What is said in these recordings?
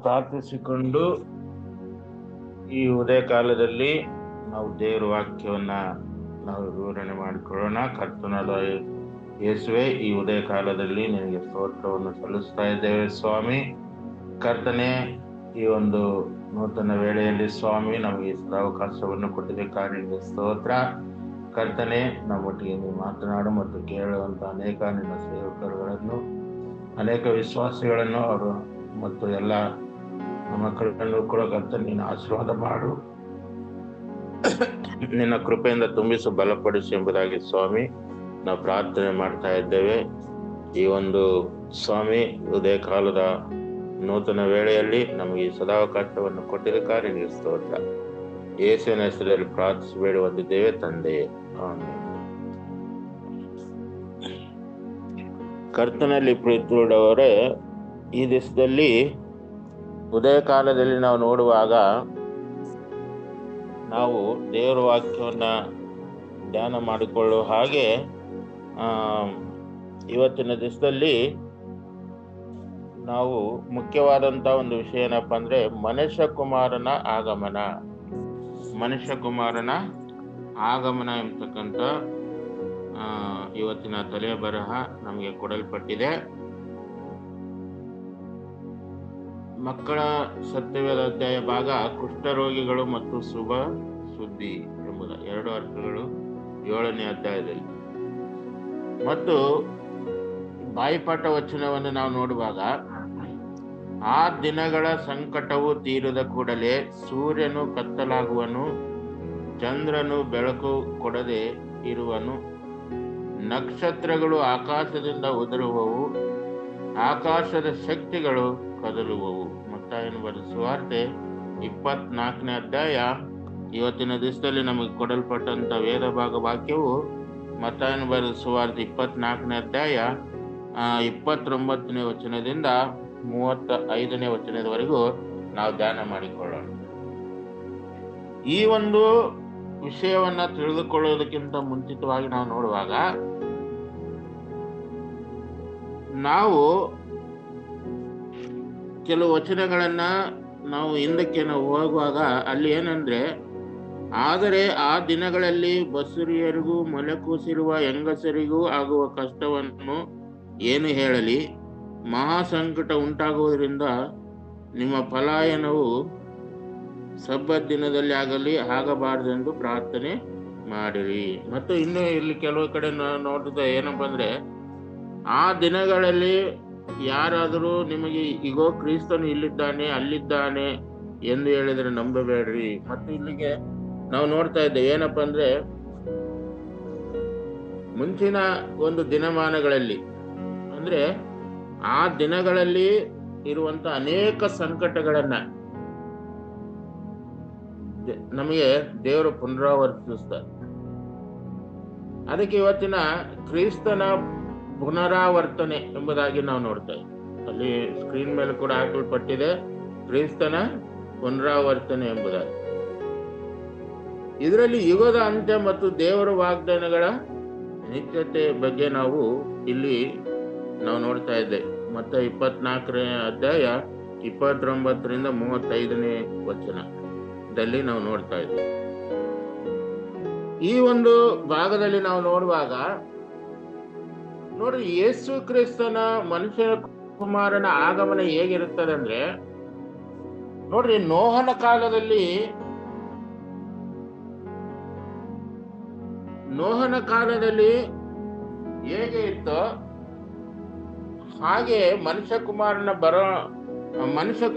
ಪ್ರಾರ್ಥಿಸಿಕೊಂಡು ಈ ಉದಯ ಕಾಲದಲ್ಲಿ ನಾವು ದೇವರ ವಾಕ್ಯವನ್ನ ನಾವು ವಿವರಣೆ ಮಾಡಿಕೊಳ್ಳೋಣ. ಕರ್ತನಾದ ಯೇಸುವೆ, ಈ ಉದಯ ಕಾಲದಲ್ಲಿ ನಿನಗೆ ಸ್ತೋತ್ರವನ್ನು ಸಲ್ಲಿಸ್ತಾ ಇದ್ದೇವೆ ಸ್ವಾಮಿ. ಕರ್ತನೆ, ಈ ಒಂದು ನೂತನ ವೇಳೆಯಲ್ಲಿ ಸ್ವಾಮಿ ನಮಗೆ ಸದಾವಕಾಶವನ್ನು ಕೊಟ್ಟಿದ್ದಕ್ಕಾಗಿ ನಿನಗೆ ಸ್ತೋತ್ರ. ಕರ್ತನೆ, ನಮ್ಮೊಟ್ಟಿಗೆ ನೀವು ಮಾತನಾಡು ಮತ್ತು ಕೇಳುವಂತ ಅನೇಕ ನಿನ್ನ ಸೇವಕರುಗಳನ್ನು, ಅನೇಕ ವಿಶ್ವಾಸಿಗಳನ್ನು ಅವರು ಮತ್ತು ಎಲ್ಲ ಮಕ್ಕಳನ್ನು ಕೂಡ ಕರ್ತನೆ ನೀನು ಆಶೀರ್ವಾದ ಮಾಡು, ನಿನ್ನ ಕೃಪೆಯಿಂದ ತುಂಬಿಸಿ ಬಲಪಡಿಸಿ ಎಂಬುದಾಗಿ ಸ್ವಾಮಿ ನಾವು ಪ್ರಾರ್ಥನೆ ಮಾಡ್ತಾ ಇದ್ದೇವೆ. ಈ ಒಂದು ಸ್ವಾಮಿ ಉದಯ ಕಾಲದ ನೂತನ ವೇಳೆಯಲ್ಲಿ ನಮಗೆ ಈ ಸದಾವಕಾಶವನ್ನು ಕೊಟ್ಟಿದ್ದಕ್ಕಾಗಿ ನಿನಗೆ ಸ್ತೋತ್ರ. ಯೇಸುವಿನ ಹೆಸರಲ್ಲಿ ಪ್ರಾರ್ಥಿಸಿ ಬೇಡುವಂತಿದ್ದೇವೆ ತಂದೆಯೇ, ಆಮೆನ್. ಕರ್ತನಲ್ಲಿ ಪ್ರೀತಿಯುಳ್ಳವರೇ, ಈ ದಿವಸದಲ್ಲಿ ಉದಯ ಕಾಲದಲ್ಲಿ ನಾವು ನೋಡುವಾಗ ನಾವು ದೇವರ ವಾಕ್ಯವನ್ನ ಧ್ಯಾನ ಮಾಡಿಕೊಳ್ಳುವ ಹಾಗೆ ಇವತ್ತಿನ ದಿವಸದಲ್ಲಿ ನಾವು ಮುಖ್ಯವಾದಂತ ಒಂದು ವಿಷಯ ಏನಪ್ಪಾ ಅಂದ್ರೆ ಮನುಷ್ಯ ಕುಮಾರನ ಆಗಮನ ಎಂಬತಕ್ಕಂಥ ಇವತ್ತಿನ ತಲೆಯ ಬರಹ ನಮಗೆ ಕೊಡಲ್ಪಟ್ಟಿದೆ. ಮಕ್ಕಳ ಸತ್ಯವೇದ ಅಧ್ಯಾಯ ಭಾಗ ಕುಷ್ಠರೋಗಿಗಳು ಮತ್ತು ಶುಭ ಸುದ್ದಿ ಎಂಬುದ 2 ಅರ್ಥಗಳು 7ನೇ ಅಧ್ಯಾಯದಲ್ಲಿ. ಮತ್ತು ಬಾಯಿಪಾಠ ವಚನವನ್ನು ನಾವು ನೋಡುವಾಗ, ಆ ದಿನಗಳ ಸಂಕಟವು ತೀರಿದ ಕೂಡಲೇ ಸೂರ್ಯನು ಕತ್ತಲಾಗುವನು, ಚಂದ್ರನು ಬೆಳಕು ಕೊಡದೆ ಇರುವನು, ನಕ್ಷತ್ರಗಳು ಆಕಾಶದಿಂದ ಉದುರುವವು, ಆಕಾಶದ ಶಕ್ತಿಗಳು ಕದಲುವವು. ಮತ್ತಾಯನ ಬರೆದ ಸುವಾರ್ತೆ 24ನೇ ಅಧ್ಯಾಯ ಇವತ್ತಿನ ದಿವಸದಲ್ಲಿ ನಮಗೆ ಕೊಡಲ್ಪಟ್ಟಂತ ವೇದ ಭಾಗ ವಾಕ್ಯವು ಮತ್ತಾಯನ ಬರೆದ ಸುವಾರ್ತೆ 24ನೇ ಅಧ್ಯಾಯ 29ನೇ ವಚನದಿಂದ 35ನೇ ವಚನದವರೆಗೂ ನಾವು ಧ್ಯಾನ ಮಾಡಿಕೊಳ್ಳೋಣ. ಈ ಒಂದು ವಿಷಯವನ್ನ ತಿಳಿದುಕೊಳ್ಳೋದಕ್ಕಿಂತ ಮುಂಚಿತವಾಗಿ ನಾವು ನೋಡುವಾಗ, ನಾವು ಕೆಲವು ವಚನಗಳನ್ನ ನಾವು ಹಿಂದಕ್ಕೆ ನಾವು ಹೋಗುವಾಗ ಅಲ್ಲಿ ಏನಂದ್ರೆ, ಆದರೆ ಆ ದಿನಗಳಲ್ಲಿ ಬಸುರಿಯರಿಗೂ ಮೊಲೆಕೂಸಿರುವ ಹೆಂಗಸರಿಗೂ ಆಗುವ ಕಷ್ಟವನ್ನು ಏನು ಹೇಳಲಿ, ಮಹಾ ಸಂಕಟ ಉಂಟಾಗುವುದರಿಂದ ನಿಮ್ಮ ಪಲಾಯನವು ಸಬ್ಬತ್ ದಿನದಲ್ಲಿ ಆಗಬಾರದೆಂದು ಪ್ರಾರ್ಥನೆ ಮಾಡಿರಿ. ಮತ್ತು ಇನ್ನು ಇಲ್ಲಿ ಕೆಲವು ಕಡೆ ನೋಡಿದ ಏನಪ್ಪ ಅಂದ್ರೆ, ಆ ದಿನಗಳಲ್ಲಿ ಯಾರಾದರೂ ನಿಮಗೆ ಇಗೋ ಕ್ರಿಸ್ತನು ಇಲ್ಲಿದ್ದಾನೆ ಅಲ್ಲಿದ್ದಾನೆ ಎಂದು ಹೇಳಿದ್ರೆ ನಂಬಬೇಡ್ರಿ. ಮತ್ತು ಇಲ್ಲಿಗೆ ನಾವು ನೋಡ್ತಾ ಇದ್ದೇವೆ ಏನಪ್ಪಾ ಅಂದ್ರೆ, ಮುಂಚಿನ ಒಂದು ದಿನಮಾನಗಳಲ್ಲಿ ಅಂದ್ರೆ ಆ ದಿನಗಳಲ್ಲಿ ಇರುವಂತ ಅನೇಕ ಸಂಕಟಗಳನ್ನ ನಮಗೆ ದೇವರು ಪುನರಾವರ್ತಿಸ್ತಾರೆ. ಅದಕ್ಕೆ ಇವತ್ತಿನ ಕ್ರಿಸ್ತನ ಪುನರಾವರ್ತನೆ ಎಂಬುದಾಗಿ ನಾವು ನೋಡ್ತಾ ಇದ್ದೀವಿ. ಅಲ್ಲಿ ಸ್ಕ್ರೀನ್ ಮೇಲೆ ಕೂಡ ಹಾಕಲ್ಪಟ್ಟಿದೆ, ಕ್ರಿಸ್ತನ ಪುನರಾವರ್ತನೆ ಎಂಬುದಾಗಿ. ಇದರಲ್ಲಿ ಯುಗದ ಅಂತ್ಯ ಮತ್ತು ದೇವರ ವಾಗ್ದಾನಗಳ ನಿತ್ಯತೆ ಬಗ್ಗೆ ನಾವು ಇಲ್ಲಿ ನೋಡ್ತಾ ಇದ್ದೇವೆ. ಮತ್ತೆ 24ನೇ ಅಧ್ಯಾಯ 29ರಿಂದ 35ನೇ ವಚನದಲ್ಲಿ ನಾವು ನೋಡ್ತಾ ಇದ್ದೇವೆ. ಈ ಒಂದು ಭಾಗದಲ್ಲಿ ನಾವು ನೋಡುವಾಗ ನೋಡ್ರಿ, ಯೇಸು ಕ್ರಿಸ್ತನ ಮನುಷ್ಯ ಕುಮಾರನ ಆಗಮನ ಹೇಗಿರುತ್ತದೆ ಅಂದ್ರೆ, ನೋಡ್ರಿ, ನೋಹನ ಕಾಲದಲ್ಲಿ ಹೇಗೆ ಇತ್ತೋ ಹಾಗೆ ಮನುಷ್ಯ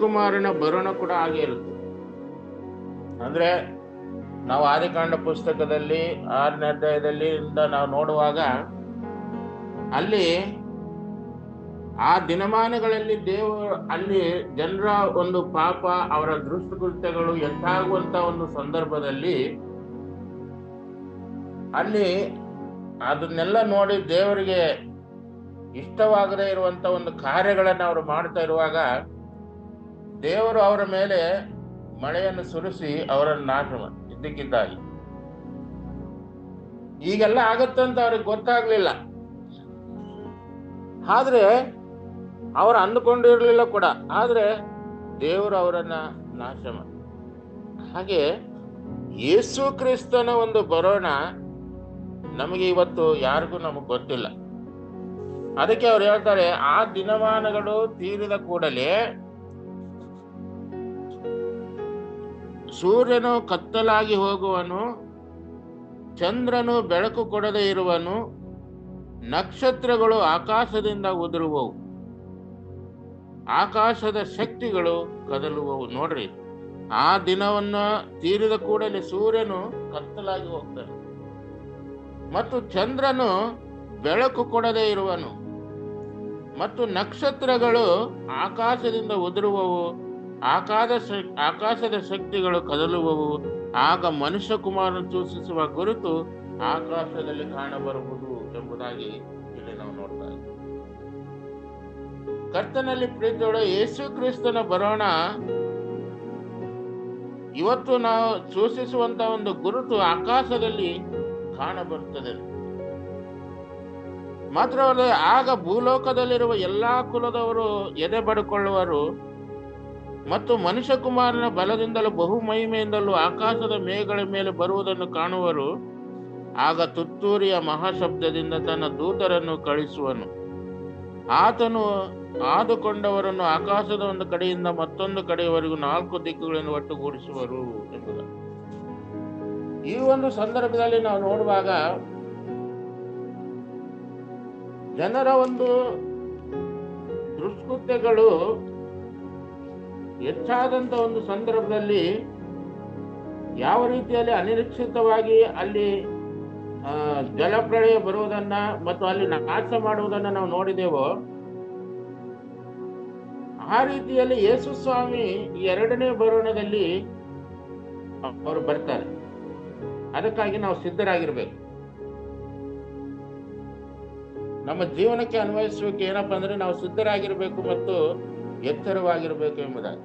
ಕುಮಾರನ ಬರೋಣ ಕೂಡ ಹಾಗೆ ಇರುತ್ತೆ. ಅಂದ್ರೆ ನಾವು ಆದಿಕಾಂಡ ಪುಸ್ತಕದಲ್ಲಿ 6ನೇ ಅಧ್ಯಾಯದಲ್ಲಿ ನಾವು ನೋಡುವಾಗ ಅಲ್ಲಿ ಆ ದಿನಮಾನಗಳಲ್ಲಿ ಅಲ್ಲಿ ಜನರ ಒಂದು ಪಾಪ, ಅವರ ದುಷ್ಟಕೃತ್ಯಗಳು ಹೆಚ್ಚಾಗುವಂತ ಒಂದು ಸಂದರ್ಭದಲ್ಲಿ ಅಲ್ಲಿ ಅದನ್ನೆಲ್ಲ ನೋಡಿ ದೇವರಿಗೆ ಇಷ್ಟವಾಗದೇ ಇರುವಂತ ಒಂದು ಕಾರ್ಯಗಳನ್ನ ಅವರು ಮಾಡ್ತಾ ಇರುವಾಗ ದೇವರು ಅವರ ಮೇಲೆ ಮಳೆಯನ್ನು ಸುರಿಸಿ ಅವರನ್ನು ನಾಶ ಇದ್ದಕ್ಕಿದ್ದಾಗಿ. ಈಗೆಲ್ಲ ಆಗತ್ತಂತ ಅವ್ರಿಗೆ ಗೊತ್ತಾಗ್ಲಿಲ್ಲ. ಆದ್ರೆ ಅವರು ಅಂದುಕೊಂಡಿರ್ಲಿಲ್ಲ ಕೂಡ. ಆದ್ರೆ ದೇವರು ಅವರನ್ನ ನಾಶ ಮಾಡಿ. ಹಾಗೆ ಯೇಸು ಕ್ರಿಸ್ತನ ಒಂದು ಬರೋಣ ನಮಗೆ ಇವತ್ತು ಯಾರಿಗೂ ನಮಗೆ ಗೊತ್ತಿಲ್ಲ. ಅದಕ್ಕೆ ಅವ್ರು ಹೇಳ್ತಾರೆ, ಆ ದಿನಮಾನಗಳು ತೀರಿದ ಕೂಡಲೇ ಸೂರ್ಯನು ಕತ್ತಲಾಗಿ ಹೋಗುವನು, ಚಂದ್ರನು ಬೆಳಕು ಕೊಡದೇ ಇರುವನು, ನಕ್ಷತ್ರಗಳು ಆಕಾಶದಿಂದ ಉದುರುವವು, ಆಕಾಶದ ಶಕ್ತಿಗಳು ಕದಲುವವು. ನೋಡ್ರಿ, ಆ ದಿನವನ್ನು ತೀರಿದ ಕೂಡಲೇ ಸೂರ್ಯನು ಕತ್ತಲಾಗಿ ಹೋಗ್ತಾನೆ ಮತ್ತು ಚಂದ್ರನು ಬೆಳಕು ಕೊಡದೇ ಇರುವನು ಮತ್ತು ನಕ್ಷತ್ರಗಳು ಆಕಾಶದಿಂದ ಉದುರುವವು, ಆಕಾಶದ ಶಕ್ತಿಗಳು ಕದಲುವವು. ಆಗ ಮನುಷ್ಯ ಕುಮಾರನು ಸೂಚಿಸುವ ಗುರುತು ಆಕಾಶದಲ್ಲಿ ಕಾಣಬರುವುದು ಎಂಬುದಾಗಿ ಇಲ್ಲಿ ನಾವು ನೋಡ್ತಾ ಇದ್ದೀವಿ. ಕರ್ತನಲ್ಲಿ ಪ್ರೀತಿಯೋಡ ಯೇಸು ಕ್ರಿಸ್ತನ ಬರೋಣ ಇವತ್ತು ನಾವು ಸೂಚಿಸುವಂತ ಒಂದು ಗುರುತು ಆಕಾಶದಲ್ಲಿ ಕಾಣಬರುತ್ತದೆ. ಮಾತ್ರವಲ್ಲ, ಆಗ ಭೂಲೋಕದಲ್ಲಿರುವ ಎಲ್ಲಾ ಕುಲದವರು ಎದೆ ಬಡಿಕೊಳ್ಳುವರು ಮತ್ತು ಮನುಷ್ಯ ಕುಮಾರನ ಬಲದಿಂದಲೂ ಬಹು ಮಹಿಮೆಯಿಂದಲೂ ಆಕಾಶದ ಮೇಘಗಳ ಮೇಲೆ ಬರುವುದನ್ನು ಕಾಣುವರು. ಆಗ ತುತ್ತೂರಿಯ ಮಹಾಶಬ್ದದಿಂದ ತನ್ನ ದೂತರನ್ನು ಕಳಿಸುವನು. ಆತನು ಆದುಕೊಂಡವರನ್ನು ಆಕಾಶದ ಒಂದು ಕಡೆಯಿಂದ ಮತ್ತೊಂದು ಕಡೆಯವರೆಗೂ 4 ದಿಕ್ಕುಗಳನ್ನು ಒಟ್ಟುಗೂಡಿಸುವರು ಎಂಬುದು. ಈ ಒಂದು ಸಂದರ್ಭದಲ್ಲಿ ನಾವು ನೋಡುವಾಗ ಜನರ ಒಂದು ದುಷ್ಕೃತ್ಯಗಳು ಹೆಚ್ಚಾದಂತ ಒಂದು ಸಂದರ್ಭದಲ್ಲಿ ಯಾವ ರೀತಿಯಲ್ಲಿ ಅನಿರೀಕ್ಷಿತವಾಗಿ ಅಲ್ಲಿ ಜಲಪ್ರಳಯ ಬರುವುದನ್ನ ಮತ್ತು ಅಲ್ಲಿ ನಾಶ ಮಾಡುವುದನ್ನ ನಾವು ನೋಡಿದೆವೋ, ಆ ರೀತಿಯಲ್ಲಿ ಯೇಸು ಸ್ವಾಮಿ 2ನೇ ಬರೋಣದಲ್ಲಿ ಅವರು ಬರ್ತಾರೆ. ಅದಕ್ಕಾಗಿ ನಾವು ಸಿದ್ಧರಾಗಿರ್ಬೇಕು. ನಮ್ಮ ಜೀವನಕ್ಕೆ ಅನ್ವಯಿಸಬೇಕು. ಏನಪ್ಪಾ ಅಂದ್ರೆ ನಾವು ಸಿದ್ಧರಾಗಿರ್ಬೇಕು ಮತ್ತು ಎಚ್ಚರವಾಗಿರ್ಬೇಕು ಎಂಬುದಾಗಿ.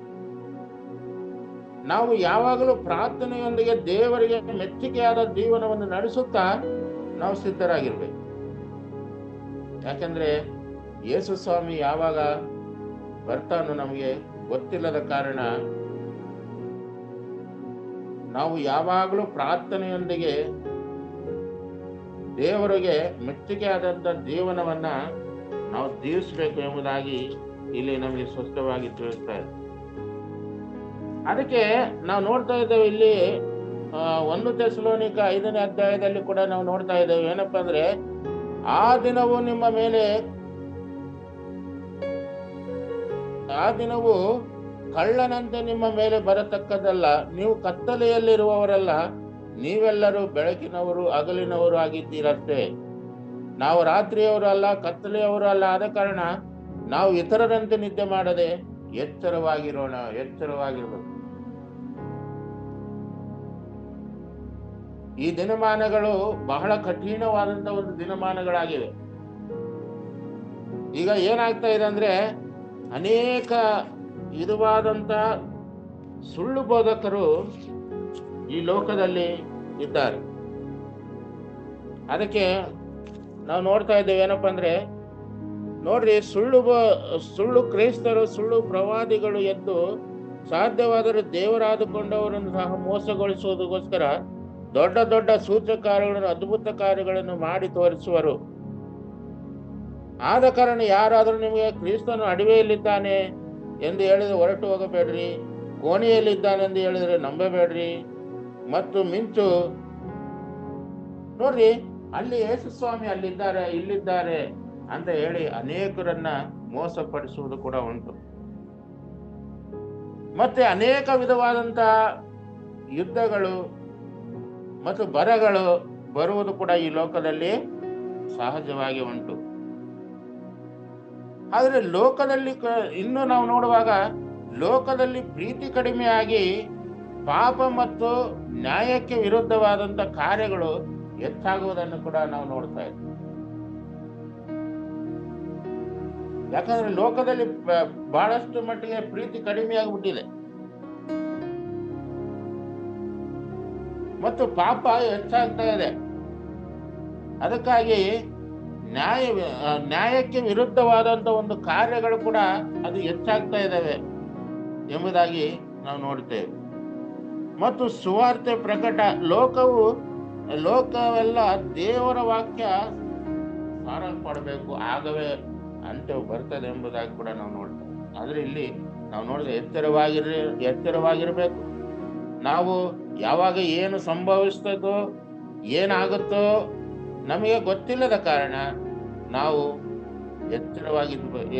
ನಾವು ಯಾವಾಗಲೂ ಪ್ರಾರ್ಥನೆಯೊಂದಿಗೆ ದೇವರಿಗೆ ಮೆಚ್ಚುಗೆಯಾದ ಜೀವನವನ್ನು ನಡೆಸುತ್ತಾ ನಾವು ಸಿದ್ಧರಾಗಿರ್ಬೇಕು. ಯಾಕಂದ್ರೆ ಯೇಸು ಸ್ವಾಮಿ ಯಾವಾಗ ಬರ್ತಾನೋ ನಮಗೆ ಗೊತ್ತಿಲ್ಲದ ಕಾರಣ ನಾವು ಯಾವಾಗಲೂ ಪ್ರಾರ್ಥನೆಯೊಂದಿಗೆ ದೇವರಿಗೆ ಮೆಚ್ಚುಗೆಯಾದಂತ ಜೀವನವನ್ನ ನಾವು ಜೀವಿಸಬೇಕು ಎಂಬುದಾಗಿ ಇಲ್ಲಿ ನಮಗೆ ಸ್ಪಷ್ಟವಾಗಿ ತಿಳಿಸ್ತಾ ಇದೆ. ಅದಕ್ಕೆ ನಾವು ನೋಡ್ತಾ ಇದ್ದೇವೆ ಇಲ್ಲಿ 1 ಥೆಸಲೋನಿಕ 5ನೇ ಅಧ್ಯಾಯದಲ್ಲಿ ಕೂಡ ನಾವು ನೋಡ್ತಾ ಇದ್ದೇವೆ. ಏನಪ್ಪಾ ಅಂದ್ರೆ, ಆ ದಿನವು ಕಳ್ಳನಂತೆ ನಿಮ್ಮ ಮೇಲೆ ಬರತಕ್ಕದ್ದಲ್ಲ. ನೀವು ಕತ್ತಲೆಯಲ್ಲಿರುವವರಲ್ಲ, ನೀವೆಲ್ಲರೂ ಬೆಳಕಿನವರು ಹಗಲಿನವರು ಆಗಿದ್ದೀರಷ್ಟೇ. ನಾವು ರಾತ್ರಿಯವರು ಅಲ್ಲ, ಕತ್ತಲೆಯವರು ಅಲ್ಲ. ಆದ ಕಾರಣ ನಾವು ಇತರರಂತೆ ನಿದ್ದೆ ಮಾಡದೆ ಎಚ್ಚರವಾಗಿರ್ಬೇಕು. ಈ ದಿನಮಾನಗಳು ಬಹಳ ಕಠಿಣವಾದಂತ ಒಂದು ದಿನಮಾನಗಳಾಗಿವೆ. ಈಗ ಏನಾಗ್ತಾ ಇದೆ ಅಂದ್ರೆ, ಅನೇಕ ವಿಧವಾದಂತ ಸುಳ್ಳು ಬೋಧಕರು ಈ ಲೋಕದಲ್ಲಿ ಇದ್ದಾರೆ. ಅದಕ್ಕೆ ನಾವು ನೋಡ್ತಾ ಇದ್ದೇವೆ. ಏನಪ್ಪಾ ಅಂದ್ರೆ, ನೋಡ್ರಿ, ಸುಳ್ಳು ಕ್ರೈಸ್ತರು, ಸುಳ್ಳು ಪ್ರವಾದಿಗಳು ಎದ್ದು ಸಾಧ್ಯವಾದರೆ ದೇವರಾದುಕೊಂಡವರನ್ನು ಸಹ ಮೋಸಗೊಳಿಸುವುದಕ್ಕೋಸ್ಕರ ದೊಡ್ಡ ದೊಡ್ಡ ಸೂಚಕಾರ್ಯಗಳನ್ನು, ಅದ್ಭುತ ಕಾರ್ಯಗಳನ್ನು ಮಾಡಿ ತೋರಿಸುವರು. ಆದ ಕಾರಣ ಯಾರಾದರೂ ನಿಮಗೆ ಕ್ರಿಸ್ತನು ಅಡವಿಯಲ್ಲಿದ್ದಾನೆ ಎಂದು ಹೇಳಿದ್ರೆ ಹೊರಟು ಹೋಗಬೇಡ್ರಿ, ಕೋಣೆಯಲ್ಲಿದ್ದಾನೆ ಎಂದು ಹೇಳಿದ್ರೆ ನಂಬಬೇಡ್ರಿ. ಮತ್ತು ಮಿಂಚು ನೋಡ್ರಿ, ಅಲ್ಲಿ ಯೇಸು ಸ್ವಾಮಿ ಅಲ್ಲಿದ್ದಾರೆ, ಇಲ್ಲಿದ್ದಾರೆ ಅಂತ ಹೇಳಿ ಅನೇಕರನ್ನ ಮೋಸಪಡಿಸುವುದು ಕೂಡ ಉಂಟು. ಮತ್ತೆ ಅನೇಕ ವಿಧವಾದಂತ ಯುದ್ಧಗಳು ಮತ್ತು ಬರಗಳು ಬರುವುದು ಕೂಡ ಈ ಲೋಕದಲ್ಲಿ ಸಹಜವಾಗಿ ಉಂಟು. ಆದ್ರೆ ಲೋಕದಲ್ಲಿ ಇನ್ನು ನಾವು ನೋಡುವಾಗ ಲೋಕದಲ್ಲಿ ಪ್ರೀತಿ ಕಡಿಮೆಯಾಗಿ ಪಾಪ ಮತ್ತು ನ್ಯಾಯಕ್ಕೆ ವಿರುದ್ಧವಾದಂತ ಕಾರ್ಯಗಳು ಹೆಚ್ಚಾಗುವುದನ್ನು ಕೂಡ ನಾವು ನೋಡ್ತಾ ಇದ್ದೀವಿ. ಯಾಕಂದ್ರೆ ಲೋಕದಲ್ಲಿ ಬಹಳಷ್ಟು ಮಟ್ಟಿಗೆ ಪ್ರೀತಿ ಕಡಿಮೆಯಾಗ್ಬಿಟ್ಟಿದೆ ಮತ್ತು ಪಾಪ ಹೆಚ್ಚಾಗ್ತಾ ಇದೆ. ಅದಕ್ಕಾಗಿ ನ್ಯಾಯಕ್ಕೆ ವಿರುದ್ಧವಾದಂತ ಒಂದು ಕಾರ್ಯಗಳು ಕೂಡ ಅದು ಹೆಚ್ಚಾಗ್ತಾ ಇದ್ದಾವೆ. ಎಂಬುದಾಗಿ ನಾವು ನೋಡ್ತೇವೆ. ಮತ್ತು ಸುವಾರ್ತೆ ಪ್ರಕಟ, ಲೋಕವೆಲ್ಲ ದೇವರ ವಾಕ್ಯ ಸಾರಲ್ಪಡಬೇಕು, ಆಗವೇ ಅಂತ್ಯವು ಬರ್ತದೆ ಎಂಬುದಾಗಿ ಕೂಡ ನಾವು ನೋಡ್ತೇವೆ. ಆದ್ರೆ ಇಲ್ಲಿ ನಾವು ನೋಡಿದ್ರೆ ಎಚ್ಚರವಾಗಿರ್ಬೇಕು. ನಾವು ಯಾವಾಗ ಏನು ಸಂಭವಿಸ್ತದೋ ಏನಾಗುತ್ತೋ ನಮಗೆ ಗೊತ್ತಿಲ್ಲದ ಕಾರಣ ನಾವು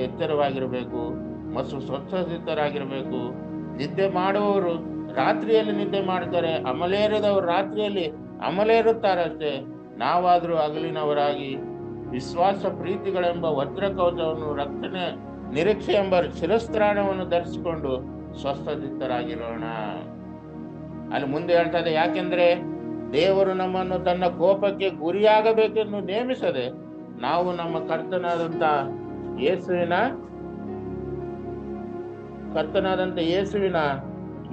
ಎಚ್ಚರವಾಗಿರಬೇಕು ಮತ್ತು ಸ್ವಚ್ಛಚಿತ್ತರಾಗಿರ್ಬೇಕು. ನಿದ್ದೆ ಮಾಡುವವರು ರಾತ್ರಿಯಲ್ಲಿ ನಿದ್ದೆ ಮಾಡ್ತಾರೆ, ಅಮಲೇರದವರು ರಾತ್ರಿಯಲ್ಲಿ ಅಮಲೇರುತ್ತಾರಷ್ಟೇ. ನಾವಾದರೂ ಹಗಲಿನವರಾಗಿ ವಿಶ್ವಾಸ ಪ್ರೀತಿಗಳೆಂಬ ವಜ್ರ ಕವಚವನ್ನು, ರಕ್ಷಣೆ ನಿರೀಕ್ಷೆ ಎಂಬ ಶಿರಸ್ತ್ರಾಣವನ್ನು ಧರಿಸಿಕೊಂಡು ಸ್ವಸ್ಥಚಿತ್ತರಾಗಿರೋಣ. ಅಲ್ಲಿ ಮುಂದೆ ಹೇಳ್ತದೆ, ಯಾಕೆಂದ್ರೆ ದೇವರು ನಮ್ಮನ್ನು ತನ್ನ ಕೋಪಕ್ಕೆ ಗುರಿಯಾಗಬೇಕೆಂದು ನೇಮಿಸದೆ ನಾವು ನಮ್ಮ ಕರ್ತನಾದಂತ ಯೇಸುವಿನ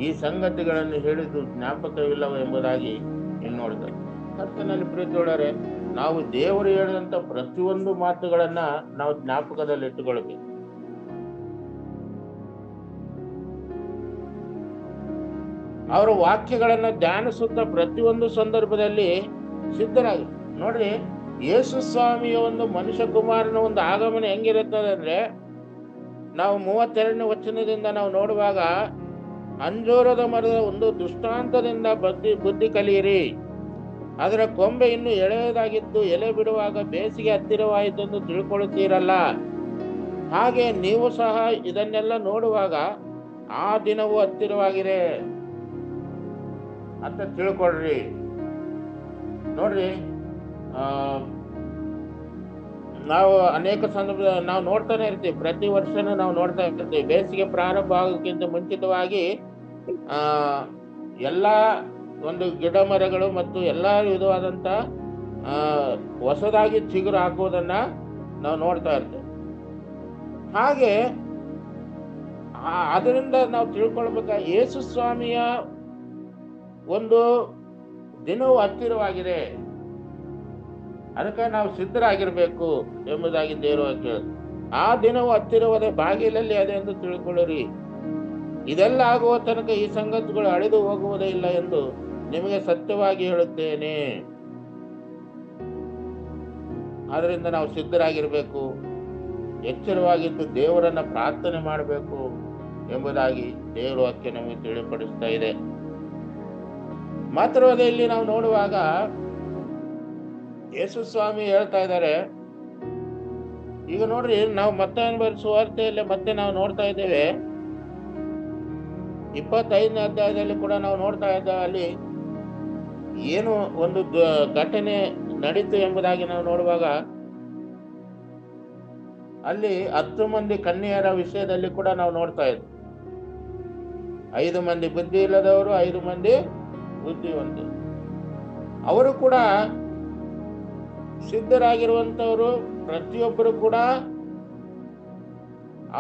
ಈ ಸಂಗತಿಗಳನ್ನು ಹೇಳಿದ್ದು ಜ್ಞಾಪಕವಿಲ್ಲವೋ ಎಂಬುದಾಗಿ ಇಲ್ಲಿ ನೋಡ್ತಾರೆ. ಕರ್ತನಲ್ಲಿ ಪ್ರೀತಿಯೊಳರೆ, ನಾವು ದೇವರು ಹೇಳಿದಂತ ಪ್ರತಿಯೊಂದು ಮಾತುಗಳನ್ನ ನಾವು ಜ್ಞಾಪಕದಲ್ಲಿ ಇಟ್ಟುಕೊಳ್ಬೇಕು. ಅವರ ವಾಕ್ಯಗಳನ್ನ ಧ್ಯಾನಿಸುತ್ತಾ ಪ್ರತಿಯೊಂದು ಸಂದರ್ಭದಲ್ಲಿ ಸಿದ್ಧರಾಗಿ ನೋಡ್ರಿ. ಯೇಸು ಸ್ವಾಮಿಯ ಒಂದು ಮನುಷ್ಯ ಕುಮಾರನ ಒಂದು ಆಗಮನ ಹೆಂಗಿರುತ್ತದೆ ಅಂದ್ರೆ, ನಾವು 32ನೇ ವಚನದಿಂದ ನಾವು ನೋಡುವಾಗ, ಅಂಜೂರದ ಮರದ ಒಂದು ದೃಷ್ಟಾಂತದಿಂದ ಬುದ್ಧಿ ಕಲಿಯಿರಿ. ಅದರ ಕೊಂಬೆ ಇನ್ನು ಎಳೆಯದಾಗಿದ್ದು ಎಲೆ ಬಿಡುವಾಗ ಬೇಸಿಗೆ ಹತ್ತಿರವಾಯಿತೆಂದು ತಿಳ್ಕೊಳ್ಳುತ್ತೀರಲ್ಲ, ಹಾಗೆ ನೀವು ಸಹ ಇದನ್ನೆಲ್ಲ ನೋಡುವಾಗ ಆ ದಿನವೂ ಹತ್ತಿರವಾಗಿದೆ ಅಂತ ತಿಳ್ಕೊಳ್ರಿ. ನೋಡ್ರಿ, ನಾವು ಅನೇಕ ಸಂದರ್ಭ ನಾವು ನೋಡ್ತಾನೆ ಇರ್ತೀವಿ, ಪ್ರತಿ ವರ್ಷನೂ ನಾವು ನೋಡ್ತಾ ಇರ್ತೀವಿ. ಬೇಸಿಗೆ ಪ್ರಾರಂಭ ಆಗೋಕ್ಕಿಂತ ಮುಂಚಿತವಾಗಿ ಎಲ್ಲಾ ಒಂದು ಗಿಡ ಮರಗಳು ಮತ್ತು ಎಲ್ಲಾ ವಿಧವಾದಂತ ಹೊಸದಾಗಿ ಚಿಗುರು ಹಾಕುವುದನ್ನ ನಾವು ನೋಡ್ತಾ ಇರ್ತೇವೆ. ಹಾಗೆ ಅದರಿಂದ ನಾವು ತಿಳ್ಕೊಳ್ಬೇಕ, ಯೇಸು ಸ್ವಾಮಿಯ ಒಂದು ದಿನವು ಹತ್ತಿರವಾಗಿದೆ, ಅದಕ್ಕೆ ನಾವು ಸಿದ್ಧರಾಗಿರ್ಬೇಕು ಎಂಬುದಾಗಿ ದೇವರು ಕೇಳಿದ್ರು. ಆ ದಿನವು ಹತ್ತಿರವಾದ ಬಾಗಿಲಲ್ಲಿ ಅದೇ ಎಂದು ತಿಳ್ಕೊಳ್ಳಿರಿ. ಇದೆಲ್ಲ ಆಗುವ ತನಕ ಈ ಸಂಗತಿಗಳು ಅಳಿದು ಹೋಗುವುದೇ ಇಲ್ಲ ಎಂದು ನಿಮಗೆ ಸತ್ಯವಾಗಿ ಹೇಳುತ್ತೇನೆ. ಆದ್ರಿಂದ ನಾವು ಸಿದ್ಧರಾಗಿರ್ಬೇಕು, ಎಚ್ಚರವಾಗಿದ್ದು ದೇವರನ್ನ ಪ್ರಾರ್ಥನೆ ಮಾಡಬೇಕು ಎಂಬುದಾಗಿ ದೇವರ ವಾಕ್ಯ ನಮಗೆ ತಿಳಿಪಡಿಸ್ತಾ ಇದೆ. ಮಾತ್ರವಲ್ಲ, ಇಲ್ಲಿ ನಾವು ನೋಡುವಾಗ ಯೇಸು ಸ್ವಾಮಿ ಹೇಳ್ತಾ ಇದ್ದಾರೆ. ಈಗ ನೋಡ್ರಿ, ನಾವು ಮತ್ತಾಯನ ಬರೆದ ಸುವಾರ್ತೆಯಲ್ಲಿ ಮತ್ತೆ ನಾವು ನೋಡ್ತಾ ಇದ್ದೇವೆ, 25ನೇ ಅಧ್ಯಾಯದಲ್ಲಿ ಕೂಡ ನಾವು ನೋಡ್ತಾ ಇದ್ದೇವೆ. ಅಲ್ಲಿ ಏನು ಒಂದು ಘಟನೆ ನಡೀತು ಎಂಬುದಾಗಿ ನಾವು ನೋಡುವಾಗ, ಅಲ್ಲಿ 10 ಮಂದಿ ಕನ್ಯೆಯರ ವಿಷಯದಲ್ಲಿ ಕೂಡ ನಾವು ನೋಡ್ತಾ ಇದ್ವಿ. 5 ಮಂದಿ ಬುದ್ಧಿ ಇಲ್ಲದವರು, 5 ಮಂದಿ ಬುದ್ಧಿವಂತರು. ಅವರು ಕೂಡ ಸಿದ್ಧರಾಗಿರುವಂತವರು. ಪ್ರತಿಯೊಬ್ಬರು ಕೂಡ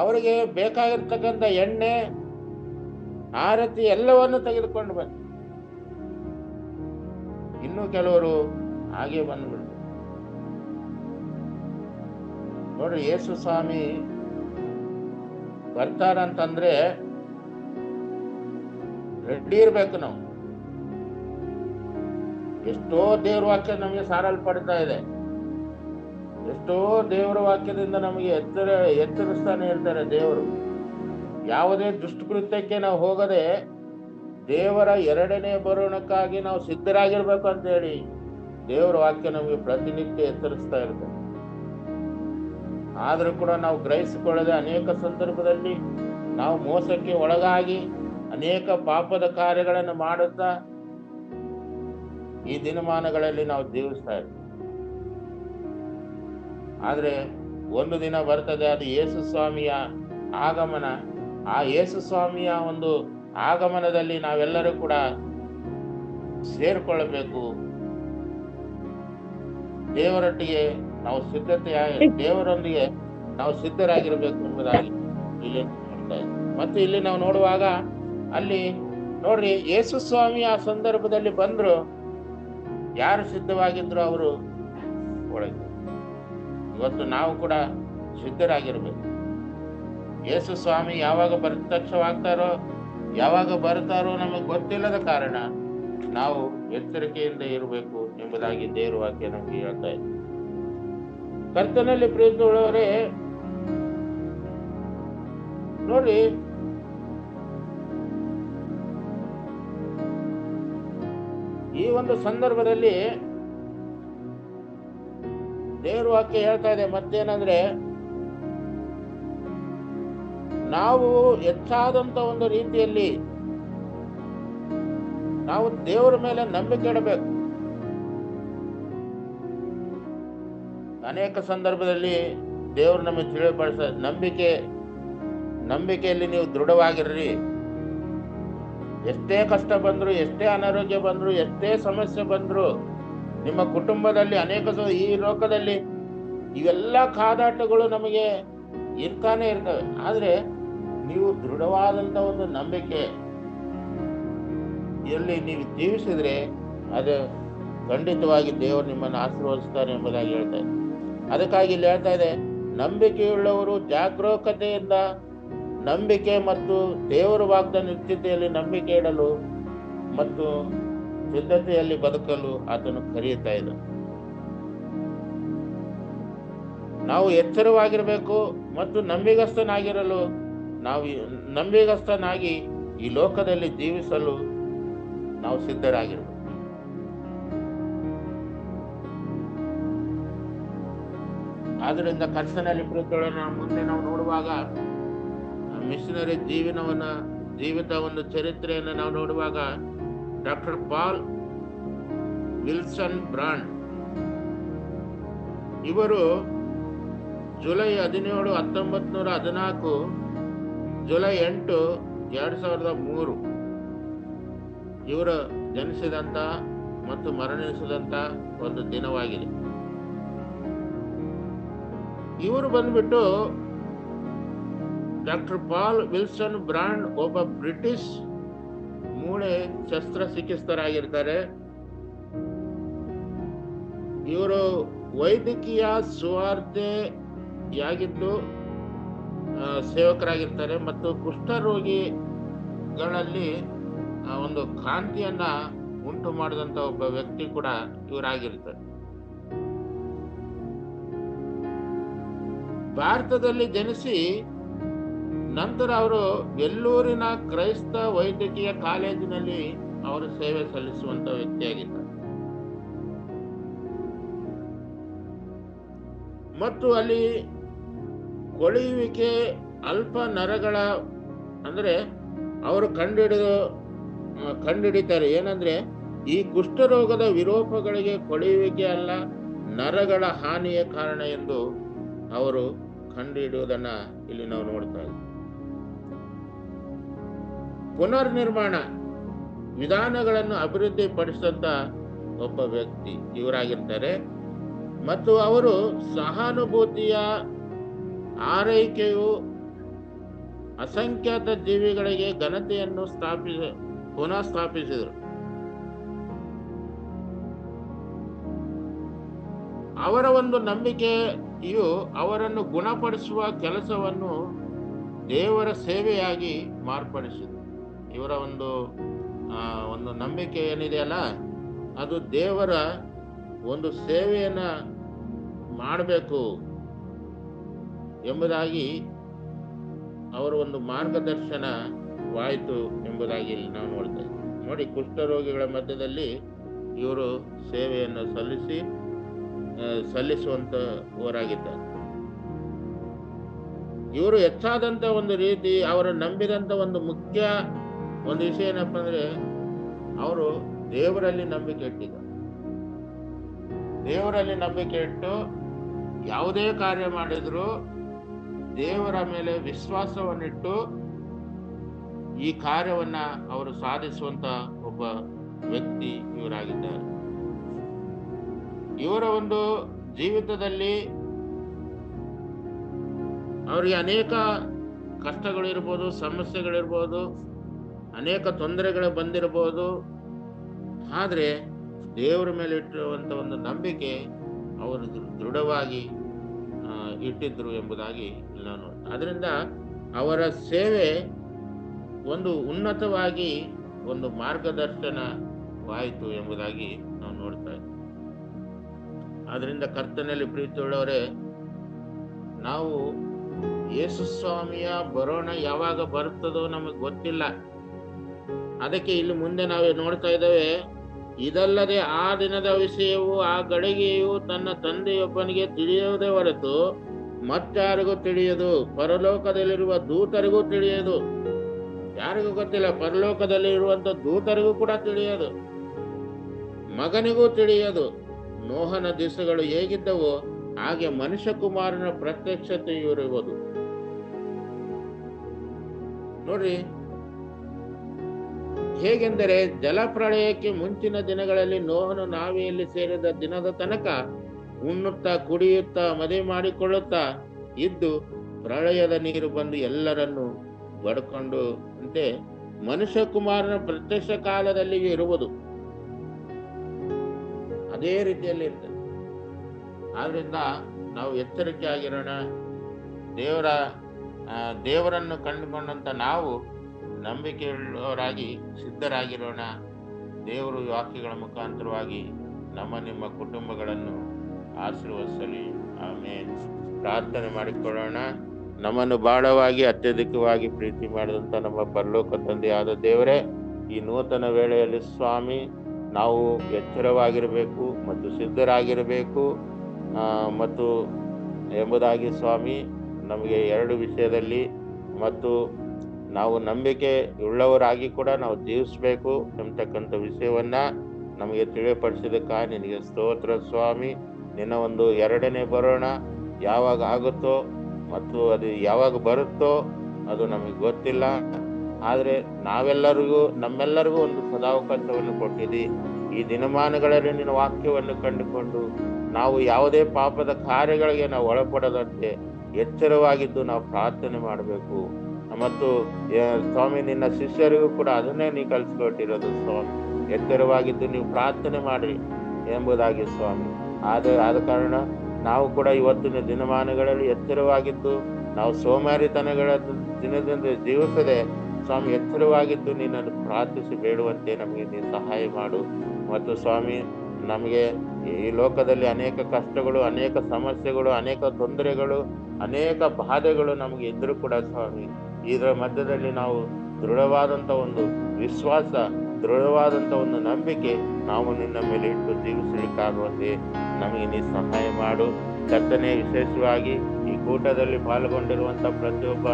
ಅವರಿಗೆ ಬೇಕಾಗಿರ್ತಕ್ಕಂಥ ಎಣ್ಣೆ, ಆರತಿ ಎಲ್ಲವನ್ನು ತೆಗೆದುಕೊಂಡು ಬಂದು, ಇನ್ನು ಕೆಲವರು ಹಾಗೆ ಬಂದ್ಬಿಡ್ತಾರೆ. ನೋಡ್ರಿ, ಯೇಸು ಸ್ವಾಮಿ ಬರ್ತಾರಂತಂದ್ರೆ ರೆಡಿ ಇರ್ಬೇಕು ನಾವು. ಎಷ್ಟೋ ದೇವ್ರ ವಾಕ್ಯ ನಮಗೆ ಸಾರಲ್ಪಡ್ತಾ ಇದೆ, ಎಷ್ಟೋ ದೇವರ ವಾಕ್ಯದಿಂದ ನಮಗೆ ಎಚ್ಚರಿಸ್ತಾನೆ ಇರ್ತಾರೆ ದೇವರು. ಯಾವುದೇ ದುಷ್ಟಕೃತ್ಯಕ್ಕೆ ನಾವು ಹೋಗದೆ ದೇವರ 2ನೇ ಬರೋಣಕ್ಕಾಗಿ ನಾವು ಸಿದ್ಧರಾಗಿರ್ಬೇಕು ಅಂತ ಹೇಳಿ ದೇವರ ವಾಕ್ಯ ನಮಗೆ ಪ್ರತಿನಿತ್ಯ ಎಚ್ಚರಿಸ್ತಾ ಇರ್ತದೆ. ಆದ್ರೂ ಕೂಡ ನಾವು ಗ್ರಹಿಸಿಕೊಳ್ಳದೆ ಅನೇಕ ಸಂದರ್ಭದಲ್ಲಿ ನಾವು ಮೋಸಕ್ಕೆ ಒಳಗಾಗಿ ಅನೇಕ ಪಾಪದ ಕಾರ್ಯಗಳನ್ನು ಮಾಡುತ್ತಾ ಈ ದಿನಮಾನಗಳಲ್ಲಿ ನಾವು ಜೀವಿಸ್ತಾ ಇರ್ತೀವಿ. ಆದ್ರೆ ಒಂದು ದಿನ ಬರ್ತದೆ, ಅದು ಯೇಸು ಸ್ವಾಮಿಯ ಆಗಮನ. ಆ ಯೇಸು ಸ್ವಾಮಿಯ ಒಂದು ಆಗಮನದಲ್ಲಿ ನಾವೆಲ್ಲರೂ ಕೂಡ ಸೇರ್ಕೊಳ್ಳಬೇಕು. ದೇವರೊಟ್ಟಿಗೆ ನಾವು ದೇವರೊಂದಿಗೆ ನಾವು ಸಿದ್ಧರಾಗಿರ್ಬೇಕು ಎಂಬುದಾಗಿ ಇಲ್ಲಿ ನೋಡ್ತಾ ಇದ್ದೀವಿ. ಮತ್ತು ಇಲ್ಲಿ ನಾವು ನೋಡುವಾಗ ಅಲ್ಲಿ ನೋಡ್ರಿ, ಯೇಸು ಸ್ವಾಮಿ ಆ ಸಂದರ್ಭದಲ್ಲಿ ಬಂದ್ರು, ಯಾರು ಸಿದ್ಧವಾಗಿದ್ರು ಅವರು ಒಳಗೆ. ಇವತ್ತು ನಾವು ಕೂಡ ಸಿದ್ಧರಾಗಿರ್ಬೇಕು. ಯೇಸು ಸ್ವಾಮಿ ಯಾವಾಗ ಪ್ರತ್ಯಕ್ಷವಾಗ್ತಾರೋ ಯಾವಾಗ ಬರ್ತಾರೋ ನಮಗೆ ಗೊತ್ತಿಲ್ಲದ ಕಾರಣ ನಾವು ಎಚ್ಚರಿಕೆಯಿಂದ ಇರಬೇಕು ಎಂಬುದಾಗಿ ದೇವರ ವಾಕ್ಯ ನಮಗೆ ಹೇಳ್ತಾ ಇದೆ. ಕರ್ತನಲ್ಲಿ ಪ್ರೀತಿಯುಳ್ಳವರೇ, ನೋಡಿ, ಈ ಒಂದು ಸಂದರ್ಭದಲ್ಲಿ ದೇವರ ವಾಕ್ಯ ಹೇಳ್ತಾ ಇದೆ ಮತ್ತೇನಂದ್ರೆ, ನಾವು ಹೆಚ್ಚಾದಂತ ಒಂದು ರೀತಿಯಲ್ಲಿ ನಾವು ದೇವರ ಮೇಲೆ ನಂಬಿಕೆ ಇಡಬೇಕು. ಅನೇಕ ಸಂದರ್ಭದಲ್ಲಿ ದೇವರು ನಮಗೆ ತಿಳಿಪಡಿಸ ನಂಬಿಕೆಯಲ್ಲಿ ನೀವು ದೃಢವಾಗಿರ್ರಿ. ಎಷ್ಟೇ ಕಷ್ಟ ಬಂದ್ರು, ಎಷ್ಟೇ ಅನಾರೋಗ್ಯ ಬಂದ್ರು, ಎಷ್ಟೇ ಸಮಸ್ಯೆ ಬಂದ್ರು, ನಿಮ್ಮ ಕುಟುಂಬದಲ್ಲಿ ಈ ಲೋಕದಲ್ಲಿ ಇವೆಲ್ಲ ಕಾದಾಟಗಳು ನಮಗೆ ಇರ್ತಾನೆ ಇರ್ತವೆ. ಆದ್ರೆ ನೀವು ದೃಢವಾದಂತ ಒಂದು ನಂಬಿಕೆ ಎಲ್ಲಿ ನೀವು ಜೀವಿಸಿದ್ರೆ ಅದು ಖಂಡಿತವಾಗಿ ದೇವರು ನಿಮ್ಮನ್ನು ಆಶೀರ್ವದಿಸ್ತಾರೆ ಎಂಬುದಾಗಿ ಹೇಳ್ತಾ ಇದೆ. ಅದಕ್ಕಾಗಿ ಇಲ್ಲಿ ಹೇಳ್ತಾ ಇದೆ, ನಂಬಿಕೆಯುಳ್ಳವರು ಜಾಗರೂಕತೆಯಿಂದ ನಂಬಿಕೆ ಮತ್ತು ದೇವರ ವಾಗ್ದಾನ ನಿಶ್ಚಿತೆಯಲ್ಲಿ ನಂಬಿಕೆ ಇಡಲು ಮತ್ತು ಸಿದ್ಧತೆಯಲ್ಲಿ ಬದುಕಲು ಆತನು ಕರೆಯುತ್ತಾ ಇದ್ದ. ನಾವು ಎಚ್ಚರವಾಗಿರಬೇಕು ಮತ್ತು ನಂಬಿಗಸ್ತನಾಗಿ ಈ ಲೋಕದಲ್ಲಿ ಜೀವಿಸಲು ನಾವು ಸಿದ್ಧರಾಗಿರಬೇಕು. ಆದ್ರಿಂದ ಕರ್ತನಲ್ಲಿ ಪ್ರೀತಿಯುಳ್ಳವರೇ, ಮುಂದೆ ನಾವು ನೋಡುವಾಗ ಮಿಷನರಿ ಜೀವಿತ ಒಂದು ಚರಿತ್ರೆಯನ್ನು ನಾವು ನೋಡುವಾಗ ಡಾಕ್ಟರ್ ಪಾಲ್ ವಿಲ್ಸನ್ ಬ್ರಾಂಡ್ ಇವರು ಜುಲೈ 17, 1914, ಜುಲೈ 8, 2003 ಇವರು ಜನಿಸಿದಂತ ಮತ್ತು ಮರಣಿಸಿದಂತ ಒಂದು ದಿನವಾಗಿದೆ. ಇವರು ಬಂದ್ಬಿಟ್ಟು ಡಾಕ್ಟರ್ ಪಾಲ್ ವಿಲ್ಸನ್ ಬ್ರಾಂಡ್ ಒಬ್ಬ ಬ್ರಿಟಿಷ್ ಮೂಳೆ ಶಸ್ತ್ರಚಿಕಿತ್ಸಕರಾಗಿರ್ತಾರೆ. ಇವರು ವೈದ್ಯಕೀಯ ಸುವಾರ್ತೆಯಾಗಿದ್ದು ಸೇವಕರಾಗಿರ್ತಾರೆ ಮತ್ತು ಕುಷ್ಠರೋಗಿಗಳಲ್ಲಿ ಒಂದು ಕ್ರಾಂತಿಯನ್ನ ಉಂಟು ಮಾಡಿದಂತ ಒಬ್ಬ ವ್ಯಕ್ತಿ ಕೂಡ ಇವರಾಗಿರ್ತಾರೆ. ಭಾರತದಲ್ಲಿ ಜನಿಸಿ ನಂತರ ಅವರು ವೆಲ್ಲೂರಿನ ಕ್ರೈಸ್ತ ವೈದ್ಯಕೀಯ ಕಾಲೇಜಿನಲ್ಲಿ ಅವರು ಸೇವೆ ಸಲ್ಲಿಸುವಂತ ವ್ಯಕ್ತಿಯಾಗಿದ್ದಾರೆ ಮತ್ತು ಅಲ್ಲಿ ಕೊಳೆಯುವಿಕೆ ಅಲ್ಪ ನರಗಳ ಅಂದ್ರೆ ಅವರು ಕಂಡುಹಿಡಿತಾರೆ. ಏನಂದ್ರೆ ಈ ಕುಷ್ಠರೋಗದ ವಿರೂಪಗಳಿಗೆ ಕೊಳೆಯುವಿಕೆ ಅಲ್ಲ, ನರಗಳ ಹಾನಿಯ ಕಾರಣ ಎಂದು ಅವರು ಕಂಡುಹಿಡಿಯುವುದನ್ನ ಇಲ್ಲಿ ನಾವು ನೋಡ್ತಾ ಇದ್ದೀವಿ. ಪುನರ್ನಿರ್ಮಾಣ ವಿಧಾನಗಳನ್ನು ಅಭಿವೃದ್ಧಿ ಪಡಿಸಿದಂತ ಒಬ್ಬ ವ್ಯಕ್ತಿ ಇವರಾಗಿರ್ತಾರೆ ಮತ್ತು ಅವರು ಸಹಾನುಭೂತಿಯ ಆರೈಕೆಯು ಅಸಂಖ್ಯಾತ ಜೀವಿಗಳಿಗೆ ಘನತೆಯನ್ನು ಪುನಃ ಸ್ಥಾಪಿಸಿದರು. ಅವರ ಒಂದು ನಂಬಿಕೆಯು ಅವರನ್ನು ಗುಣಪಡಿಸುವ ಕೆಲಸವನ್ನು ದೇವರ ಸೇವೆಯಾಗಿ ಮಾರ್ಪಡಿಸಿದರು. ಇವರ ಒಂದು ನಂಬಿಕೆ ಏನಿದೆಯಲ್ಲ, ಅದು ದೇವರ ಒಂದು ಸೇವೆಯನ್ನ ಮಾಡಬೇಕು ಎಂಬುದಾಗಿ ಅವರ ಒಂದು ಮಾರ್ಗದರ್ಶನವಾಯಿತು ಎಂಬುದಾಗಿ ಇಲ್ಲಿ ನಾವು ನೋಡ್ತೇವೆ. ನೋಡಿ, ಕುಷ್ಠರೋಗಿಗಳ ಮಧ್ಯದಲ್ಲಿ ಇವರು ಸೇವೆಯನ್ನು ಸಲ್ಲಿಸುವಂತವರಾಗಿದ್ದಾರೆ. ಇವರು ಹೆಚ್ಚಾದಂತ ಒಂದು ರೀತಿ ಅವರು ನಂಬಿದಂತ ಒಂದು ಮುಖ್ಯ ಒಂದು ವಿಷಯ ಏನಪ್ಪ ಅಂದ್ರೆ, ಅವರು ದೇವರಲ್ಲಿ ನಂಬಿಕೆ ಇಟ್ಟಿದ್ದಾರೆ. ದೇವರಲ್ಲಿ ನಂಬಿಕೆ ಇಟ್ಟು ಯಾವುದೇ ಕಾರ್ಯ ಮಾಡಿದ್ರು ದೇವರ ಮೇಲೆ ವಿಶ್ವಾಸವನ್ನಿಟ್ಟು ಈ ಕಾರ್ಯವನ್ನ ಅವರು ಸಾಧಿಸುವಂತ ಒಬ್ಬ ವ್ಯಕ್ತಿ ಇವರಾಗಿದ್ದಾರೆ. ಇವರ ಒಂದು ಜೀವಿತದಲ್ಲಿ ಅವರಿಗೆ ಅನೇಕ ಕಷ್ಟಗಳಿರ್ಬೋದು, ಸಮಸ್ಯೆಗಳಿರ್ಬೋದು, ಅನೇಕ ತೊಂದರೆಗಳು ಬಂದಿರಬಹುದು. ಆದ್ರೆ ದೇವರ ಮೇಲೆ ಇಟ್ಟಿರುವಂತ ಒಂದು ನಂಬಿಕೆ ಅವರು ದೃಢವಾಗಿ ಇಟ್ಟಿದ್ರು ಎಂಬುದಾಗಿ ನಾನು. ಅದರಿಂದ ಅವರ ಸೇವೆ ಒಂದು ಉನ್ನತವಾಗಿ ಒಂದು ಮಾರ್ಗದರ್ಶನವಾಯಿತು ಎಂಬುದಾಗಿ ನಾವು ನೋಡ್ತಾ ಇದ್ದೀವಿ. ಆದ್ರಿಂದ ಕರ್ತನಲ್ಲಿ ಪ್ರೀತಿಯುಳ್ಳವರೇ, ನಾವು ಯೇಸು ಸ್ವಾಮಿಯ ಬರೋಣ ಯಾವಾಗ ಬರುತ್ತದೋ ನಮಗೆ ಗೊತ್ತಿಲ್ಲ. ಅದಕ್ಕೆ ಇಲ್ಲಿ ಮುಂದೆ ನಾವು ನೋಡ್ತಾ ಇದ್ದೇವೆ, ಇದಲ್ಲದೆ ಆ ದಿನದ ವಿಷಯವು ಆ ಗಳಿಗೆಯು ತನ್ನ ತಂದೆಯೊಬ್ಬನಿಗೆ ತಿಳಿಯುವುದೇ ಹೊರತು ಮತ್ತಾರಿಗೂ ತಿಳಿಯದು, ಪರಲೋಕದಲ್ಲಿರುವ ದೂತರಿಗೂ ತಿಳಿಯದು. ಯಾರಿಗೂ ಗೊತ್ತಿಲ್ಲ, ಪರಲೋಕದಲ್ಲಿ ಇರುವಂತ ದೂತರಿಗೂ ಕೂಡ ತಿಳಿಯದು, ಮಗನಿಗೂ ತಿಳಿಯದು. ನೋಹನ ದಿವಸಗಳು ಹೇಗಿದ್ದವೋ ಹಾಗೆ ಮನುಷ್ಯಕುಮಾರನ ಪ್ರತ್ಯಕ್ಷತೆಯು ಇರುವುದು. ನೋಡ್ರಿ, ಹೇಗೆಂದರೆ ಜಲಪ್ರಳಯಕ್ಕೆ ಮುಂಚಿನ ದಿನಗಳಲ್ಲಿ ನೋಹನು ನಾವೆಯಲ್ಲಿ ಸೇರಿದ ದಿನದ ತನಕ ಉಣ್ಣುತ್ತಾ ಕುಡಿಯುತ್ತಾ ಮದುವೆ ಮಾಡಿಕೊಳ್ಳುತ್ತಾ ಇದ್ದು ಪ್ರಳಯದ ನೀರು ಬಂದು ಎಲ್ಲರನ್ನು ಬಡ್ಕೊಂಡು ಅಂತೆ ಮನುಷ್ಯ ಕುಮಾರನ ಪ್ರತ್ಯಕ್ಷ ಕಾಲದಲ್ಲಿ ಇರುವುದು ಅದೇ ರೀತಿಯಲ್ಲಿ ಇರ್ತದೆ. ಆದ್ರಿಂದ ನಾವು ಎಚ್ಚರಿಕೆ ಆಗಿರೋಣ. ದೇವರನ್ನು ಕಂಡುಕೊಂಡಂತ ನಾವು ನಂಬಿಕೆಯುಳ್ಳವರಾಗಿ ಸಿದ್ಧರಾಗಿರೋಣ. ದೇವರು ವಾಕ್ಯಗಳ ಮುಖಾಂತರವಾಗಿ ನಿಮ್ಮ ಕುಟುಂಬಗಳನ್ನು ಆಶೀರ್ವದಿಸಲಿ. ಆಮೇಲೆ ಪ್ರಾರ್ಥನೆ ಮಾಡಿಕೊಳ್ಳೋಣ. ನಮ್ಮನ್ನು ಬಹಳವಾಗಿ ಅತ್ಯಧಿಕವಾಗಿ ಪ್ರೀತಿ ಮಾಡಿದಂಥ ನಮ್ಮ ಪರಲೋಕ ತಂದೆಯಾದ ದೇವರೇ, ಈ ನೂತನ ವೇಳೆಯಲ್ಲಿ ಸ್ವಾಮಿ ನಾವು ಎಚ್ಚರವಾಗಿರಬೇಕು ಮತ್ತು ಸಿದ್ಧರಾಗಿರಬೇಕು ಮತ್ತು ಎಂಬುದಾಗಿ ಸ್ವಾಮಿ ನಮಗೆ 2 ವಿಷಯದಲ್ಲಿ ಮತ್ತು ನಾವು ನಂಬಿಕೆ ಉಳ್ಳವರಾಗಿ ಕೂಡ ನಾವು ಜೀವಿಸಬೇಕು ಎಂಬತಕ್ಕಂಥ ವಿಷಯವನ್ನ ನಮಗೆ ತಿಳಿಯಪಡಿಸಿದಕ್ಕಾಗಿ ನಿನಗೆ ಸ್ತೋತ್ರ ಸ್ವಾಮಿ. ನಿನ್ನ ಒಂದು 2ನೇ ಬರೋಣ ಯಾವಾಗ ಆಗುತ್ತೋ ಮತ್ತು ಅದು ಯಾವಾಗ ಬರುತ್ತೋ ಅದು ನಮಗೆ ಗೊತ್ತಿಲ್ಲ. ಆದರೆ ನಮ್ಮೆಲ್ಲರಿಗೂ ಒಂದು ಸದಾವಕಾಶವನ್ನು ಕೊಟ್ಟಿದ್ದಿ. ಈ ದಿನಮಾನಗಳಲ್ಲಿ ನಿನ್ನ ವಾಕ್ಯವನ್ನು ಕಂಡುಕೊಂಡು ನಾವು ಯಾವುದೇ ಪಾಪದ ಕಾರ್ಯಗಳಿಗೆ ನಾವು ಒಳಪಡದಂತೆ ಎಚ್ಚರವಾಗಿದ್ದು ನಾವು ಪ್ರಾರ್ಥನೆ ಮಾಡಬೇಕು. ಮತ್ತು ಸ್ವಾಮಿ ನಿನ್ನ ಶಿಷ್ಯರಿಗೂ ಕೂಡ ಅದನ್ನೇ ನೀವು ಕಲಿಸ್ಕೊಟ್ಟಿರೋದು ಸ್ವಾಮಿ. ಎಚ್ಚರವಾಗಿದ್ದು ನೀವು ಪ್ರಾರ್ಥನೆ ಮಾಡ್ರಿ ಎಂಬುದಾಗಿ ಸ್ವಾಮಿ. ಆದ ಕಾರಣ ನಾವು ಕೂಡ ಇವತ್ತಿನ ದಿನಮಾನಗಳಲ್ಲಿ ಎಚ್ಚರವಾಗಿದ್ದು ನಾವು ಸೋಮಾರಿತನಗಳ ದಿನದಿಂದ ಜೀವಿಸದೆ ಸ್ವಾಮಿ ಎಚ್ಚರವಾಗಿದ್ದು ನಿನ್ನನ್ನು ಪ್ರಾರ್ಥಿಸಿ ಬೇಡುವಂತೆ ನಮಗೆ ನೀನು ಸಹಾಯ ಮಾಡು. ಮತ್ತು ಸ್ವಾಮಿ ನಮಗೆ ಈ ಲೋಕದಲ್ಲಿ ಅನೇಕ ಕಷ್ಟಗಳು, ಅನೇಕ ಸಮಸ್ಯೆಗಳು, ಅನೇಕ ತೊಂದರೆಗಳು, ಅನೇಕ ಬಾಧೆಗಳು ನಮಗೆ ಇದ್ರೂ ಕೂಡ ಸ್ವಾಮಿ ಇದರ ಮಧ್ಯದಲ್ಲಿ ನಾವು ದೃಢವಾದಂಥ ಒಂದು ವಿಶ್ವಾಸ, ದೃಢವಾದಂಥ ಒಂದು ನಂಬಿಕೆ ನಾವು ನಿನ್ನ ಮೇಲೆ ಇಟ್ಟು ಜೀವಿಸಲಿಕ್ಕಾಗುವಂತೆ ನಮಗೆ ನೀ ಸಹಾಯ ಮಾಡು. ಕರ್ತನೇ, ವಿಶೇಷವಾಗಿ ಈ ಕೂಟದಲ್ಲಿ ಪಾಲ್ಗೊಂಡಿರುವಂಥ ಪ್ರತಿಯೊಬ್ಬ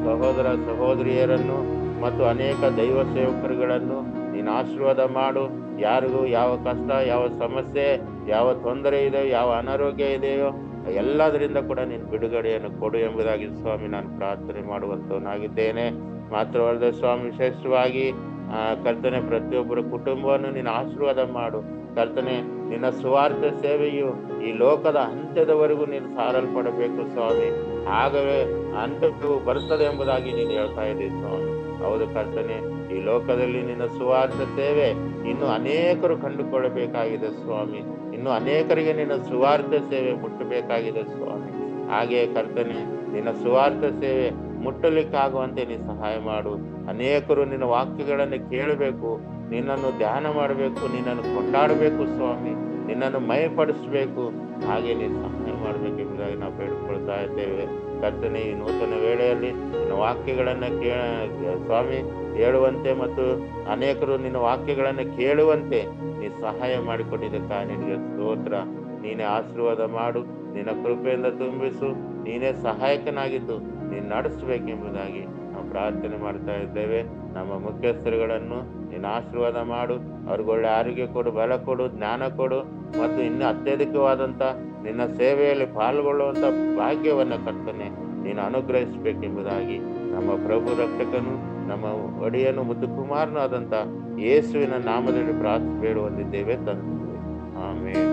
ಸಹೋದರ ಸಹೋದರಿಯರನ್ನು ಮತ್ತು ಅನೇಕ ದೈವ ಸೇವಕರುಗಳನ್ನು ನೀನು ಆಶೀರ್ವಾದ ಮಾಡು. ಯಾರಿಗೂ ಯಾವ ಕಷ್ಟ, ಯಾವ ಸಮಸ್ಯೆ, ಯಾವ ತೊಂದರೆ ಇದೆಯೋ, ಯಾವ ಅನಾರೋಗ್ಯ ಇದೆಯೋ ಎಲ್ಲದರಿಂದ ಕೂಡ ನೀನು ಬಿಡುಗಡೆಯನ್ನು ಕೊಡು ಎಂಬುದಾಗಿ ಸ್ವಾಮಿ ನಾನು ಪ್ರಾರ್ಥನೆ ಮಾಡುವಂತವನಾಗಿದ್ದೇನೆ. ಮಾತ್ರವಲ್ಲದೆ ಸ್ವಾಮಿ ವಿಶೇಷವಾಗಿ ಕರ್ತನೆ ಪ್ರತಿಯೊಬ್ಬರ ಕುಟುಂಬವನ್ನು ನೀನು ಆಶೀರ್ವಾದ ಮಾಡು. ಕರ್ತನೆ, ನಿನ್ನ ಸುವಾರ್ಥ ಸೇವೆಯು ಈ ಲೋಕದ ಅಂತ್ಯದವರೆಗೂ ನೀನು ಸಾರಲ್ಪಡಬೇಕು ಸ್ವಾಮಿ. ಆಗವೇ ಅಂತ್ಯವು ಬರುತ್ತದೆ ಎಂಬುದಾಗಿ ನೀನು ಹೇಳ್ತಾ ಇದ್ದೀವಿ ಸ್ವಾಮಿ. ಹೌದು ಕರ್ತನೆ, ಈ ಲೋಕದಲ್ಲಿ ನಿನ್ನ ಸುವಾರ್ಥ ಸೇವೆ ಇನ್ನು ಅನೇಕರು ಕಂಡುಕೊಳ್ಳಬೇಕಾಗಿದೆ ಸ್ವಾಮಿ. ಇನ್ನು ಅನೇಕರಿಗೆ ನಿನ್ನ ಸುವಾರ್ಥ ಸೇವೆ ಮುಟ್ಟಬೇಕಾಗಿದೆ ಸ್ವಾಮಿ. ಹಾಗೆ ಕರ್ತನೆ, ನಿನ್ನ ಸುವಾರ್ಥ ಸೇವೆ ಮುಟ್ಟಲಿಕ್ಕಾಗುವಂತೆ ನೀನು ಸಹಾಯ ಮಾಡು. ಅನೇಕರು ನಿನ್ನ ವಾಕ್ಯಗಳನ್ನು ಕೇಳಬೇಕು, ನಿನ್ನನ್ನು ಧ್ಯಾನ ಮಾಡಬೇಕು, ನಿನ್ನನ್ನು ಕೊಂಡಾಡಬೇಕು ಸ್ವಾಮಿ, ನಿನ್ನನ್ನು ಮಯಪಡಿಸಬೇಕು. ಹಾಗೆ ನೀನು ಸಹಾಯ ಮಾಡಬೇಕೆಂಬುದಾಗಿ ನಾವು ಬೇಡಿಕೊಳ್ತಾ ಇದ್ದೇವೆ. ಕರ್ತನೆ, ಈ ನೂತನ ವೇಳೆಯಲ್ಲಿ ನಿನ್ನ ವಾಕ್ಯಗಳನ್ನು ಸ್ವಾಮಿ ಹೇಳುವಂತೆ ಮತ್ತು ಅನೇಕರು ನಿನ್ನ ವಾಕ್ಯಗಳನ್ನು ಕೇಳುವಂತೆ ನೀ ಸಹಾಯ ಮಾಡಿಕೊಟ್ಟಿದ್ದಕ್ಕ ನಿನಗೆ ಸ್ತೋತ್ರ. ನೀನೇ ಆಶೀರ್ವಾದ ಮಾಡು, ನಿನ್ನ ಕೃಪೆಯಿಂದ ತುಂಬಿಸು, ನೀನೇ ಸಹಾಯಕನಾಗಿದ್ದು ನೀನು ನಡೆಸಬೇಕೆಂಬುದಾಗಿ ನಾವು ಪ್ರಾರ್ಥನೆ ಮಾಡ್ತಾ ಇದ್ದೇವೆ. ನಮ್ಮ ಮುಖ್ಯಸ್ಥರುಗಳನ್ನು ನೀನು ಆಶೀರ್ವಾದ ಮಾಡು, ಅವ್ರಿಗೊಳ್ಳೆ ಆರೋಗ್ಯ ಕೊಡು, ಬಲ ಕೊಡು, ಜ್ಞಾನ ಕೊಡು ಮತ್ತು ಇನ್ನೂ ಅತ್ಯಧಿಕವಾದಂಥ ನಿನ್ನ ಸೇವೆಯಲ್ಲಿ ಪಾಲ್ಗೊಳ್ಳುವಂಥ ಭಾಗ್ಯವನ್ನು ಕರ್ತನೆ ನೀನು ಅನುಗ್ರಹಿಸಬೇಕೆಂಬುದಾಗಿ ನಮ್ಮ ಪ್ರಭು ರಕ್ಷಕನು, ನಮ್ಮ ಒಡೆಯನು ಮತ್ತು ಕುಮಾರನೂ ಆದಂಥ ಯೇಸುವಿನ ನಾಮದಲ್ಲಿ ಪ್ರಾರ್ಥನೆ ಬೇಡುವಂತಿದ್ದೇವೆ ತಂದೆ. ಆಮೇಲೆ